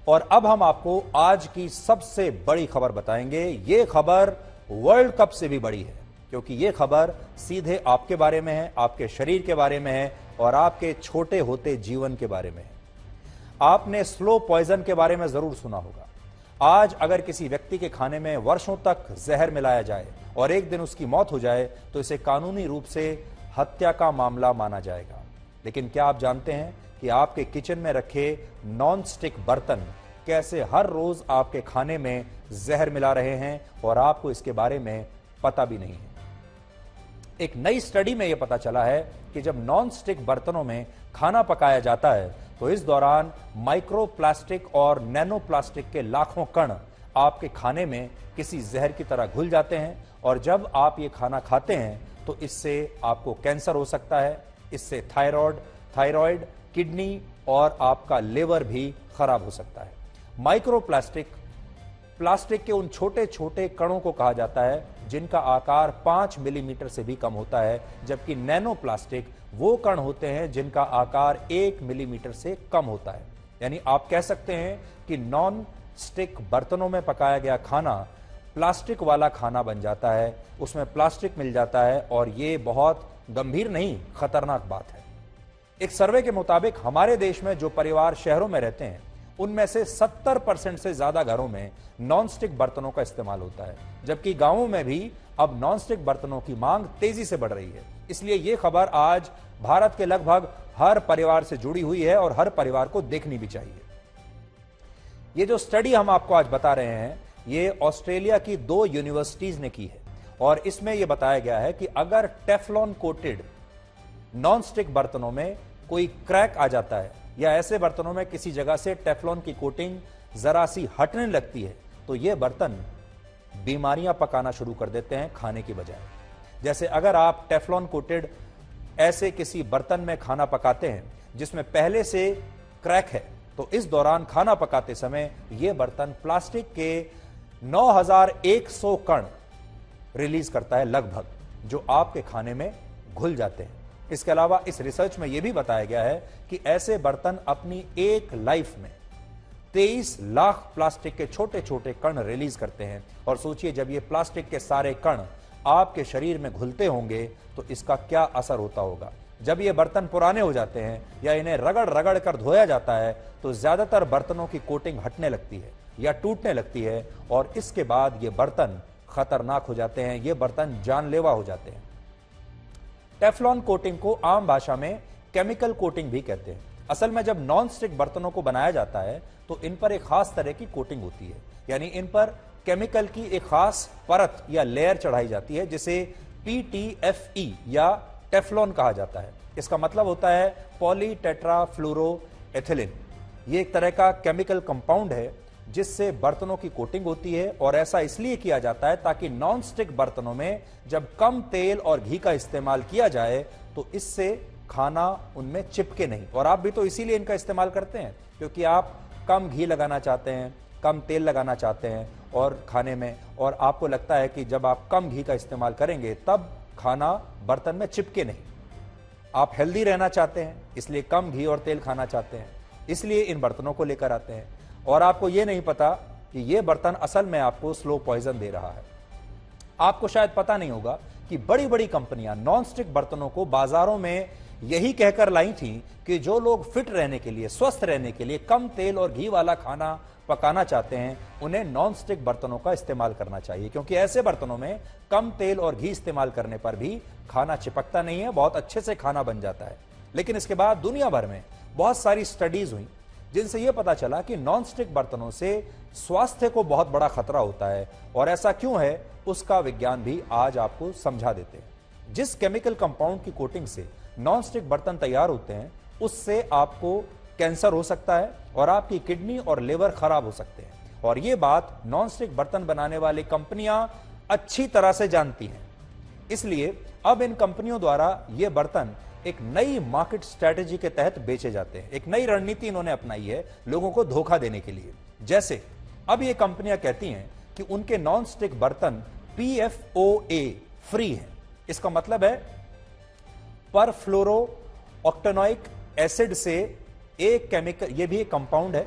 और अब हम आपको आज की सबसे बड़ी खबर बताएंगे। ये खबर वर्ल्ड कप से भी बड़ी है, क्योंकि ये खबर सीधे आपके बारे में है, आपके शरीर के बारे में है और आपके छोटे होते जीवन के बारे में है। आपने स्लो पॉइजन के बारे में जरूर सुना होगा। आज अगर किसी व्यक्ति के खाने में वर्षों तक जहर मिलाया जाए और एक दिन उसकी मौत हो जाए तो इसे कानूनी रूप से हत्या का मामला माना जाएगा। लेकिन क्या आप जानते हैं कि आपके किचन में रखे नॉन स्टिक बर्तन कैसे हर रोज आपके खाने में जहर मिला रहे हैं और आपको इसके बारे में पता भी नहीं है। एक नई स्टडी में यह पता चला है कि जब नॉन स्टिक बर्तनों में खाना पकाया जाता है तो इस दौरान माइक्रो प्लास्टिक और नैनो प्लास्टिक के लाखों कण आपके खाने में किसी जहर की तरह घुल जाते हैं और जब आप ये खाना खाते हैं तो इससे आपको कैंसर हो सकता है, इससे थायराइड, किडनी और आपका लिवर भी खराब हो सकता है। माइक्रो प्लास्टिक के उन छोटे छोटे कणों को कहा जाता है जिनका आकार 5 मिलीमीटर से भी कम होता है, जबकि नैनो प्लास्टिक वो कण होते हैं जिनका आकार 1 मिलीमीटर से कम होता है। यानी आप कह सकते हैं कि नॉन स्टिक बर्तनों में पकाया गया खाना प्लास्टिक वाला खाना बन जाता है, उसमें प्लास्टिक मिल जाता है और ये बहुत गंभीर नहीं, खतरनाक बात है। एक सर्वे के मुताबिक हमारे देश में जो परिवार शहरों में रहते हैं उनमें से 70% से ज्यादा घरों में नॉनस्टिक बर्तनों का इस्तेमाल होता है, जबकि गांवों में भी अब नॉनस्टिक बर्तनों की मांग तेजी से बढ़ रही है। इसलिए यह खबर आज भारत के लगभग हर परिवार से जुड़ी हुई है और हर परिवार को देखनी भी चाहिए। यह जो स्टडी हम आपको आज बता रहे हैं, ये ऑस्ट्रेलिया की 2 यूनिवर्सिटीज ने की है और इसमें यह बताया गया है कि अगर टेफ्लॉन कोटेड नॉनस्टिक बर्तनों में कोई क्रैक आ जाता है या ऐसे बर्तनों में किसी जगह से टेफ्लॉन की कोटिंग जरा सी हटने लगती है तो ये बर्तन बीमारियां पकाना शुरू कर देते हैं खाने की बजाय। जैसे अगर आप टेफ्लॉन कोटेड ऐसे किसी बर्तन में खाना पकाते हैं जिसमें पहले से क्रैक है तो इस दौरान खाना पकाते समय यह बर्तन प्लास्टिक के 9100 कण रिलीज करता है लगभग, जो आपके खाने में घुल जाते हैं। इसके अलावा इस रिसर्च में यह भी बताया गया है कि ऐसे बर्तन अपनी एक लाइफ में 23 लाख प्लास्टिक के छोटे छोटे कण रिलीज करते हैं। और सोचिए, जब ये प्लास्टिक के सारे कण आपके शरीर में घुलते होंगे तो इसका क्या असर होता होगा। जब ये बर्तन पुराने हो जाते हैं या इन्हें रगड़ रगड़ कर धोया जाता है तो ज्यादातर बर्तनों की कोटिंग हटने लगती है या टूटने लगती है और इसके बाद ये बर्तन खतरनाक हो जाते हैं, ये बर्तन जानलेवा हो जाते हैं। टेफ्लॉन कोटिंग को आम भाषा में केमिकल कोटिंग भी कहते हैं। असल में जब नॉन स्टिक बर्तनों को बनाया जाता है तो इन पर एक खास तरह की कोटिंग होती है, यानी इन पर केमिकल की एक खास परत या लेयर चढ़ाई जाती है जिसे PTFE या टेफ्लॉन कहा जाता है। इसका मतलब होता है पॉली टेट्राफ्लोरोएथिलीन। ये एक तरह का केमिकल कंपाउंड है जिससे बर्तनों की कोटिंग होती है और ऐसा इसलिए किया जाता है ताकि नॉन स्टिक बर्तनों में जब कम तेल और घी का इस्तेमाल किया जाए तो इससे खाना उनमें चिपके नहीं। और आप भी तो इसीलिए इनका इस्तेमाल करते हैं क्योंकि आप कम घी लगाना चाहते हैं, कम तेल लगाना चाहते हैं और खाने में, और आपको लगता है कि जब आप कम घी का इस्तेमाल करेंगे तब खाना बर्तन में चिपके नहीं। आप हेल्दी रहना चाहते हैं इसलिए कम घी और तेल खाना चाहते हैं, इसलिए इन बर्तनों को लेकर आते हैं। और आपको यह नहीं पता कि यह बर्तन असल में आपको स्लो पॉइजन दे रहा है। आपको शायद पता नहीं होगा कि बड़ी बड़ी कंपनियां नॉनस्टिक बर्तनों को बाजारों में यही कहकर लाई थी कि जो लोग फिट रहने के लिए, स्वस्थ रहने के लिए कम तेल और घी वाला खाना पकाना चाहते हैं उन्हें नॉनस्टिक बर्तनों का इस्तेमाल करना चाहिए, क्योंकि ऐसे बर्तनों में कम तेल और घी इस्तेमाल करने पर भी खाना चिपकता नहीं है, बहुत अच्छे से खाना बन जाता है। लेकिन इसके बाद दुनिया भर में बहुत सारी स्टडीज हुई जिनसे यह पता चला कि नॉनस्टिक बर्तनों से स्वास्थ्य को बहुत बड़ा खतरा होता है। और ऐसा क्यों है उसका विज्ञान भी आज आपको समझा देते हैं। जिस केमिकल कंपाउंड की कोटिंग से नॉनस्टिक बर्तन तैयार होते हैं उससे आपको कैंसर हो सकता है और आपकी किडनी और लिवर खराब हो सकते हैं। और यह बात नॉनस्टिक बर्तन बनाने वाली कंपनियां अच्छी तरह से जानती हैं। इसलिए अब इन कंपनियों द्वारा यह बर्तन एक नई मार्केट स्ट्रेटेजी के तहत बेचे जाते हैं। एक नई रणनीति इन्होंने अपनाई है लोगों को धोखा देने के लिए। जैसे अब ये कंपनियां कहती हैं कि उनके नॉन स्टिक बर्तन PFOA फ्री हैं। इसका मतलब है परफ्लोरो ऑक्टेनोइक एसिड से एक केमिकल, यह भी एक कंपाउंड है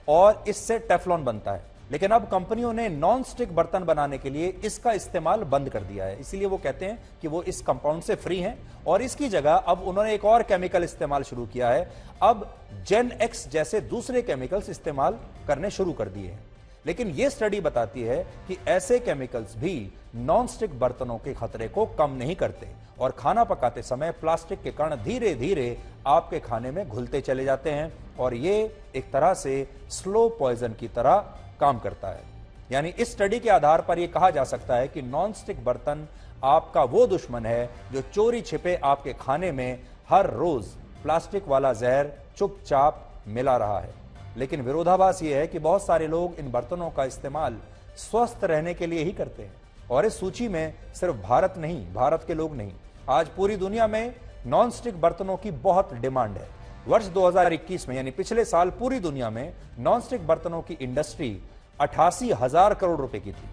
और इससे टेफ्लॉन बनता है। लेकिन अब कंपनियों ने नॉन स्टिक बर्तन बनाने के लिए इसका इस्तेमाल बंद कर दिया है, इसीलिए वो कहते हैं कि वो इस कंपाउंड से फ्री हैं और इसकी जगह अब उन्होंने एक और केमिकल इस्तेमाल शुरू किया है। अब जेन एक्स जैसे दूसरे केमिकल्स इस्तेमाल करने शुरू कर दिए हैं। लेकिन यह स्टडी बताती है कि ऐसे केमिकल्स भी नॉन स्टिक बर्तनों के खतरे को कम नहीं करते और खाना पकाते समय प्लास्टिक के कण धीरे धीरे आपके खाने में घुलते चले जाते हैं और ये एक तरह से स्लो पॉइजन की तरह काम करता है। यानी इस स्टडी के आधार पर यह कहा जा सकता है कि नॉन स्टिक बर्तन आपका वो दुश्मन है जो चोरी छिपे आपके खाने में हर रोज प्लास्टिक वाला जहर चुपचाप मिला रहा है। लेकिन विरोधाभास यह है कि बहुत सारे लोग इन बर्तनों का इस्तेमाल स्वस्थ रहने के लिए ही करते हैं और इस सूची में सिर्फ भारत के लोग नहीं, आज पूरी दुनिया में नॉन स्टिक बर्तनों की बहुत डिमांड है। वर्ष 2021 में यानी पिछले साल पूरी दुनिया में नॉन स्टिक बर्तनों की इंडस्ट्री 88,000 करोड़ रुपए की थी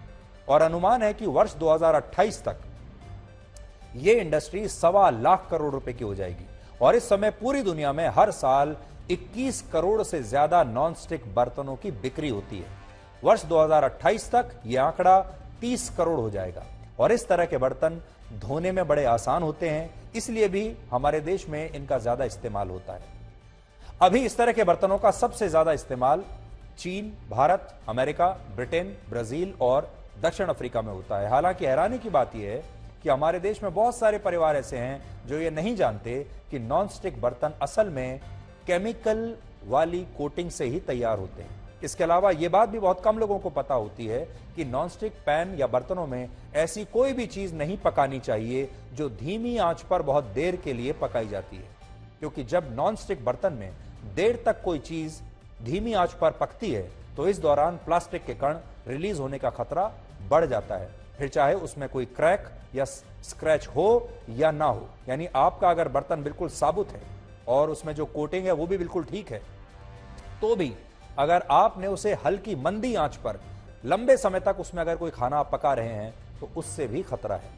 और अनुमान है कि वर्ष 2028 तक यह इंडस्ट्री 1.25 लाख करोड़ रुपए की हो जाएगी और इस समय पूरी दुनिया में हर साल 21 करोड़ से ज्यादा नॉन स्टिक बर्तनों की बिक्री होती है। वर्ष 2028 तक यह आंकड़ा 30 करोड़ हो जाएगा और इस तरह के बर्तन धोने में बड़े आसान होते हैं, इसलिए भी हमारे देश में इनका ज्यादा इस्तेमाल होता है। अभी इस तरह के बर्तनों का सबसे ज्यादा इस्तेमाल चीन, भारत, अमेरिका, ब्रिटेन, ब्राजील और दक्षिण अफ्रीका में होता है। हालांकि हैरानी की बात यह है कि हमारे देश में बहुत सारे परिवार ऐसे हैं जो ये नहीं जानते कि नॉन स्टिक बर्तन असल में केमिकल वाली कोटिंग से ही तैयार होते हैं। इसके अलावा यह बात भी बहुत कम लोगों को पता होती है कि नॉनस्टिक पैन या बर्तनों में ऐसी कोई भी चीज नहीं पकानी चाहिए जो धीमी आंच पर बहुत देर के लिए पकाई जाती है, क्योंकि जब नॉनस्टिक बर्तन में देर तक कोई चीज धीमी आंच पर पकती है तो इस दौरान प्लास्टिक के कण रिलीज होने का खतरा बढ़ जाता है, फिर चाहे उसमें कोई क्रैक या स्क्रैच हो या ना हो। यानी आपका अगर बर्तन बिल्कुल साबुत है और उसमें जो कोटिंग है वो भी बिल्कुल ठीक है, तो भी अगर आपने उसे हल्की मंदी आंच पर लंबे समय तक उसमें अगर कोई खाना आप पका रहे हैं तो उससे भी खतरा है।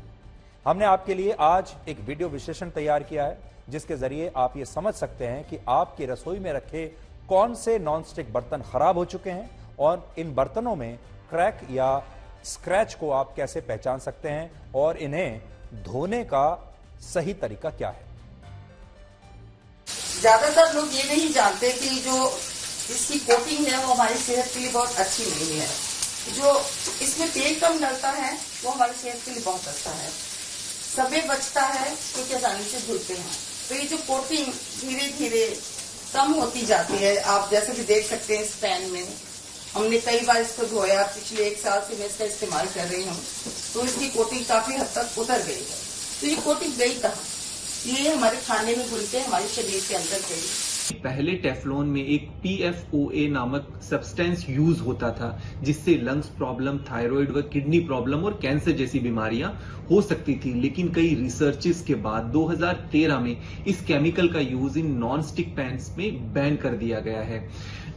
हमने आपके लिए आज एक वीडियो विश्लेषण तैयार किया है जिसके जरिए आप ये समझ सकते हैं कि आपकी रसोई में रखे कौन से नॉनस्टिक बर्तन खराब हो चुके हैं और इन बर्तनों में क्रैक या स्क्रैच को आप कैसे पहचान सकते हैं और इन्हें धोने का सही तरीका क्या है। ज्यादातर लोग ये नहीं जानते कि जो इसकी कोटिंग है वो हमारी सेहत के लिए बहुत अच्छी नहीं है। जो इसमें तेल कम डलता है वो हमारी सेहत के लिए बहुत अच्छा है। समय बचता है क्योंकि आसानी से धुलते हैं। तो ये जो कोटिंग धीरे धीरे कम होती जाती है, आप जैसे कि देख सकते हैं इस पैन में हमने कई बार इसको धोया, पिछले 1 साल से मैं इसका इस्तेमाल कर रही हूँ, तो इसकी कोटिंग काफी हद तक उतर गई है। तो ये कोटिंग गई कहाँ? ये हमारे खाने में घुल के हमारे शरीर के अंदर गई। पहले टेफ्लॉन में एक PFOA नामक सब्सटेंस यूज होता था जिससे लंग्स प्रॉब्लम, थायराइड व किडनी प्रॉब्लम और कैंसर जैसी बीमारियां हो सकती थी। लेकिन कई रिसर्चेस के बाद 2013 में इस केमिकल का use in non stick pans में बैन कर दिया गया है।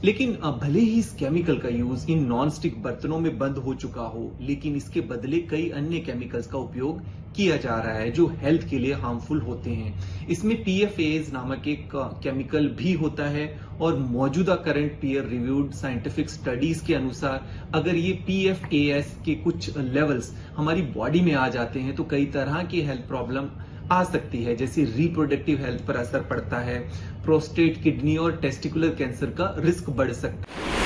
लेकिन भले ही इस केमिकल का यूज इन नॉन स्टिक बर्तनों में बंद हो चुका हो, लेकिन इसके बदले कई अन्य केमिकल्स का उपयोग किया जा रहा है जो हेल्थ के लिए हार्मफुल होते हैं। इसमें PFAS नामक एक केमिकल भी होता है और मौजूदा current peer reviewed scientific studies के अनुसार अगर ये PFAS के कुछ लेवल्स हमारी बॉडी में आ जाते हैं तो कई तरह की हेल्थ प्रॉब्लम आ सकती है, जैसे रिप्रोडक्टिव हेल्थ पर असर पड़ता है, प्रोस्टेट, किडनी और टेस्टिकुलर कैंसर का रिस्क बढ़ सकता है।